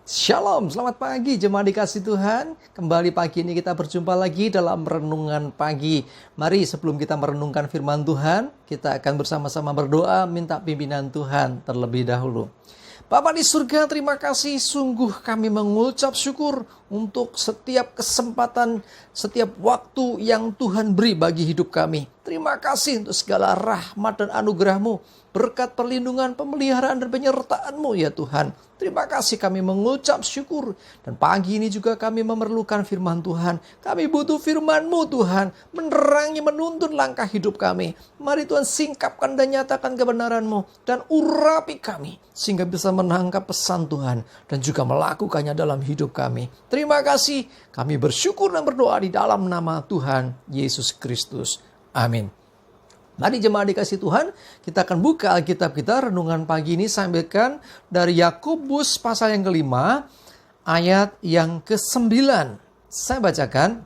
Shalom, selamat pagi jemaat dikasih Tuhan. Kembali pagi ini kita berjumpa lagi dalam renungan pagi. Mari sebelum kita merenungkan firman Tuhan, kita akan bersama-sama berdoa minta pimpinan Tuhan terlebih dahulu. Bapa di surga, terima kasih, sungguh kami mengucap syukur untuk setiap kesempatan, setiap waktu yang Tuhan beri bagi hidup kami. Terima kasih untuk segala rahmat dan anugerah-Mu, berkat perlindungan, pemeliharaan dan penyertaan-Mu ya Tuhan. Terima kasih kami mengucap syukur. Dan pagi ini juga kami memerlukan firman Tuhan. Kami butuh firman-Mu Tuhan, menerangi, menuntun langkah hidup kami. Mari Tuhan singkapkan dan nyatakan kebenaran-Mu dan urapi kami, sehingga bisa menangkap pesan Tuhan dan juga melakukannya dalam hidup kami. Terima kasih, kami bersyukur dan berdoa di dalam nama Tuhan Yesus Kristus. Amin. Mari jemaat dikasih Tuhan, kita akan buka Alkitab kita. Renungan pagi ini sampaikan dari Yakobus pasal yang kelima, ayat yang ke-9. Saya bacakan.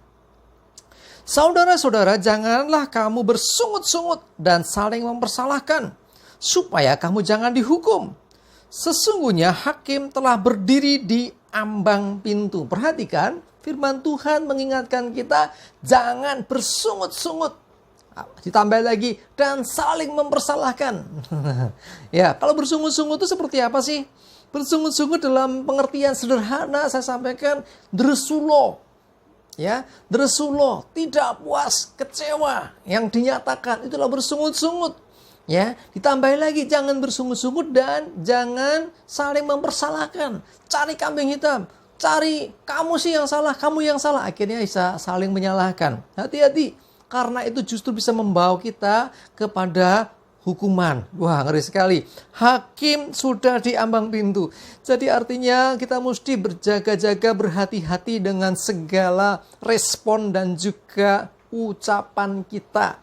Saudara-saudara, janganlah kamu bersungut-sungut dan saling mempersalahkan, supaya kamu jangan dihukum. Sesungguhnya hakim telah berdiri di ambang pintu. Perhatikan, firman Tuhan mengingatkan kita, jangan bersungut-sungut. Ditambah lagi, dan saling mempersalahkan. Ya, kalau bersungut-sungut itu seperti apa sih? Bersungut-sungut dalam pengertian sederhana saya sampaikan, dresulo. Ya, dresulo, tidak puas, kecewa yang dinyatakan, itulah bersungut-sungut. Ya, ditambah lagi, jangan bersungut-sungut dan jangan saling mempersalahkan. Cari kambing hitam, cari kamu sih yang salah, kamu yang salah. Akhirnya bisa saling menyalahkan. Hati-hati. Karena itu justru bisa membawa kita kepada hukuman. Wah, ngeri sekali. Hakim sudah di ambang pintu. Jadi artinya kita mesti berjaga-jaga, berhati-hati dengan segala respon dan juga ucapan kita.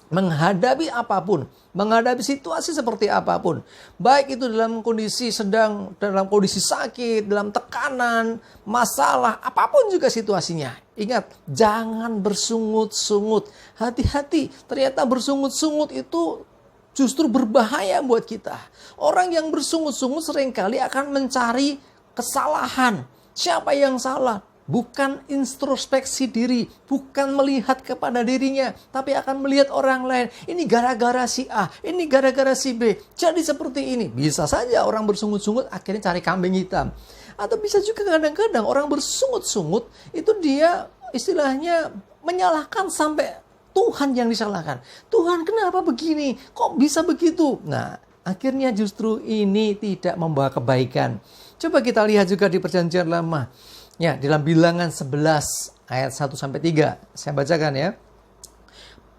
Menghadapi apapun, menghadapi situasi seperti apapun, baik itu dalam kondisi sedang, dalam kondisi sakit, dalam tekanan, masalah, apapun juga situasinya. Ingat, jangan bersungut-sungut. Hati-hati, ternyata bersungut-sungut itu justru berbahaya buat kita. Orang yang bersungut-sungut seringkali akan mencari kesalahan. Siapa yang salah? Bukan introspeksi diri, bukan melihat kepada dirinya, tapi akan melihat orang lain. Ini gara-gara si A, ini gara-gara si B. Jadi seperti ini. Bisa saja orang bersungut-sungut akhirnya cari kambing hitam. Atau bisa juga kadang-kadang orang bersungut-sungut itu dia istilahnya menyalahkan sampai Tuhan yang disalahkan. Tuhan, kenapa begini? Kok bisa begitu? Nah, akhirnya justru ini tidak membawa kebaikan. Coba kita lihat juga di Perjanjian Lama. Ya, dalam Bilangan 11 ayat 1-3. Saya bacakan ya.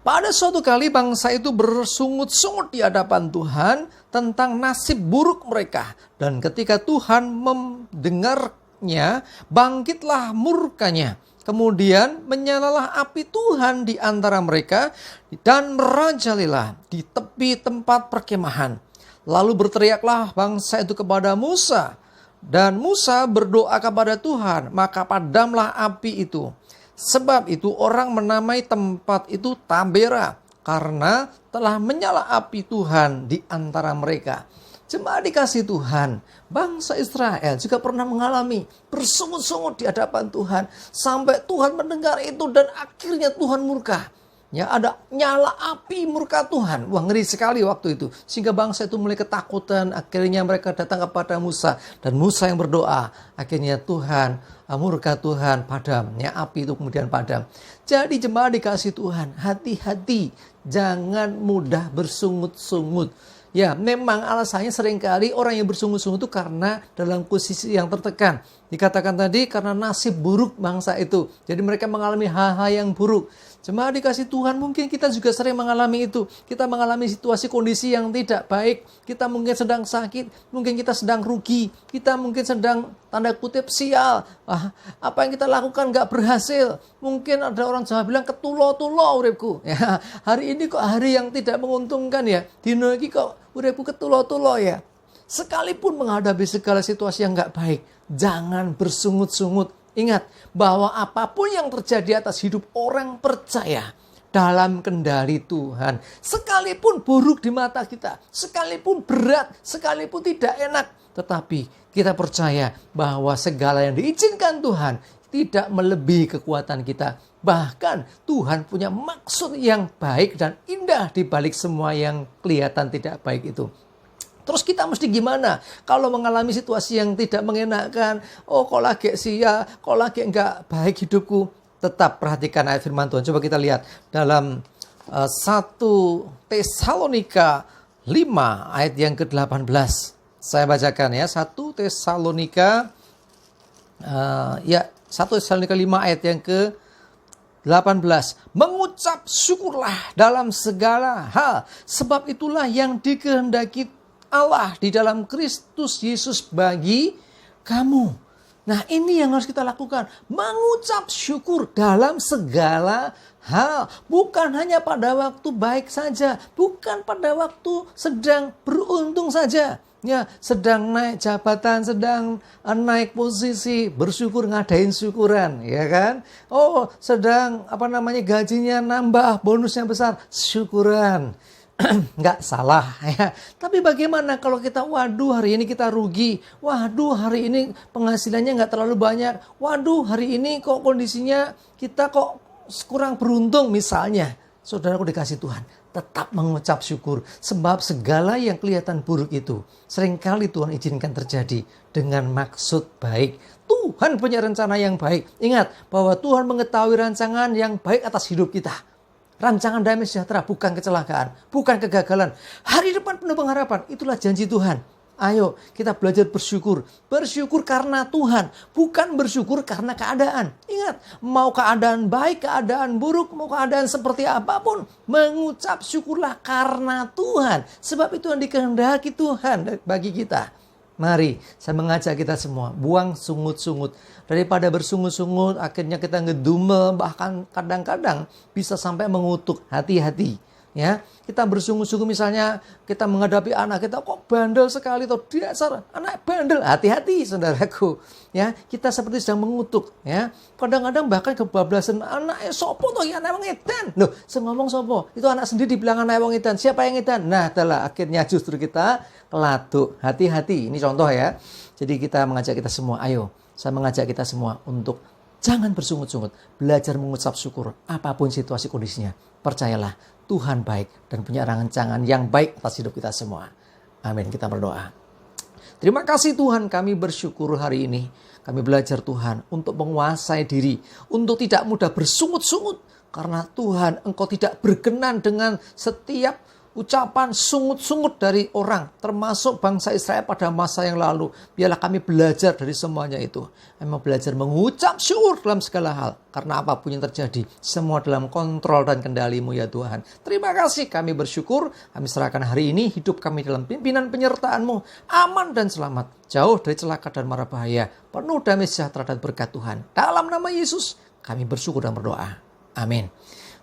Pada suatu kali bangsa itu bersungut-sungut di hadapan Tuhan tentang nasib buruk mereka. Dan ketika Tuhan mendengarnya, bangkitlah murkanya. Kemudian menyalalah api Tuhan di antara mereka dan merajalilah di tepi tempat perkemahan. Lalu berteriaklah bangsa itu kepada Musa. Dan Musa berdoa kepada Tuhan, maka padamlah api itu. Sebab itu orang menamai tempat itu Tabera, karena telah menyala api Tuhan di antara mereka. Jemaat dikasih Tuhan, bangsa Israel juga pernah mengalami bersungut-sungut di hadapan Tuhan. Sampai Tuhan mendengar itu dan akhirnya Tuhan murka. Ya, ada nyala api murka Tuhan. Wah, ngeri sekali waktu itu. Sehingga bangsa itu mulai ketakutan. Akhirnya mereka datang kepada Musa. Dan Musa yang berdoa. Akhirnya Tuhan, murka Tuhan padam. Ya, api itu kemudian padam. Jadi jemaat dikasih Tuhan, hati-hati. Jangan mudah bersungut-sungut. Ya, memang alasannya seringkali orang yang bersungut-sungut itu karena dalam posisi yang tertekan. Dikatakan tadi karena nasib buruk bangsa itu. Jadi mereka mengalami hal-hal yang buruk. Jemaat dikasih Tuhan, mungkin kita juga sering mengalami itu. Kita mengalami situasi kondisi yang tidak baik. Kita mungkin sedang sakit, mungkin kita sedang rugi. Kita mungkin sedang tanda kutip sial. Apa yang kita lakukan gak berhasil. Mungkin ada orang Jawa bilang ketulo-tulo uripku. Ya, hari ini kok hari yang tidak menguntungkan ya. Dino iki kok uripku ketulo-tulo ya. Sekalipun menghadapi segala situasi yang gak baik, jangan bersungut-sungut. Ingat bahwa apapun yang terjadi atas hidup orang percaya, dalam kendali Tuhan. Sekalipun buruk di mata kita, sekalipun berat, sekalipun tidak enak, tetapi kita percaya bahwa segala yang diizinkan Tuhan tidak melebihi kekuatan kita. Bahkan Tuhan punya maksud yang baik dan indah di balik semua yang kelihatan tidak baik itu. Terus kita mesti gimana kalau mengalami situasi yang tidak mengenakan? Oh, kok lagi kok lagi enggak baik hidupku? Tetap perhatikan ayat firman Tuhan. Coba kita lihat dalam 1 Tesalonika 5 ayat yang ke-18. Saya bacakan ya, 1 Tesalonika 1 Tesalonika 5 ayat yang ke-18. Mengucap syukurlah dalam segala hal, sebab itulah yang dikehendaki Allah di dalam Kristus Yesus bagi kamu. Nah, ini yang harus kita lakukan. Mengucap syukur dalam segala hal. Bukan hanya pada waktu baik saja. Bukan pada waktu sedang beruntung saja. Ya, sedang naik jabatan, sedang naik posisi, bersyukur ngadain syukuran, ya kan? Oh, sedang gajinya nambah, bonusnya besar, syukuran. Nggak salah ya. Tapi bagaimana kalau kita, waduh hari ini kita rugi, waduh hari ini penghasilannya nggak terlalu banyak, waduh hari ini kok kondisinya kita kok kurang beruntung misalnya. Saudaraku dikasih Tuhan, tetap mengucap syukur. Sebab segala yang kelihatan buruk itu seringkali Tuhan izinkan terjadi dengan maksud baik. Tuhan punya rencana yang baik. Ingat bahwa Tuhan mengetahui rancangan yang baik atas hidup kita. Rancangan damai sejahtera, bukan kecelakaan, bukan kegagalan. Hari depan penuh pengharapan, itulah janji Tuhan. Ayo kita belajar bersyukur. Bersyukur karena Tuhan, bukan bersyukur karena keadaan. Ingat, mau keadaan baik, keadaan buruk, mau keadaan seperti apapun, mengucap syukurlah karena Tuhan. Sebab itu yang dikehendaki Tuhan bagi kita. Mari, saya mengajak kita semua, buang sungut-sungut. Daripada bersungut-sungut, akhirnya kita ngedumel, bahkan kadang-kadang bisa sampai mengutuk. Hati-hati. Ya, kita bersungut-sungut misalnya kita menghadapi anak kita kok bandel sekali, atau dasar anak bandel. Hati-hati saudaraku. Ya, kita seperti sedang mengutuk. Ya, kadang-kadang bahkan kebablasan, anak sopo toh ya anak wong edan. Loh, ngomong sopo? Itu anak sendiri dibilang anak wong edan. Siapa yang edan? Nah, adalah akhirnya justru kita keladuk. Hati-hati. Ini contoh ya. Jadi kita mengajak kita semua, ayo, saya mengajak kita semua untuk jangan bersungut-sungut, belajar mengucap syukur apapun situasi kondisinya. Percayalah, Tuhan baik dan punya rancangan yang baik atas hidup kita semua. Amin. Kita berdoa. Terima kasih Tuhan, kami bersyukur hari ini. Kami belajar Tuhan untuk menguasai diri, untuk tidak mudah bersungut-sungut. Karena Tuhan, Engkau tidak berkenan dengan setiap ucapan sungut-sungut dari orang, termasuk bangsa Israel pada masa yang lalu. Biarlah kami belajar dari semuanya itu. Kami belajar mengucap syukur dalam segala hal. Karena apapun yang terjadi, semua dalam kontrol dan kendali-Mu ya Tuhan. Terima kasih, kami bersyukur. Kami serahkan hari ini hidup kami dalam pimpinan penyertaan-Mu. Aman dan selamat, jauh dari celaka dan mara bahaya. Penuh damai sejahtera dan berkat Tuhan. Dalam nama Yesus, kami bersyukur dan berdoa. Amin.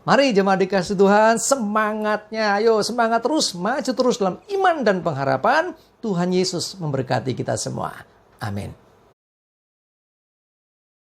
Mari jemaat dikasih Tuhan, semangatnya, ayo semangat terus, maju terus dalam iman dan pengharapan. Tuhan Yesus memberkati kita semua. Amin.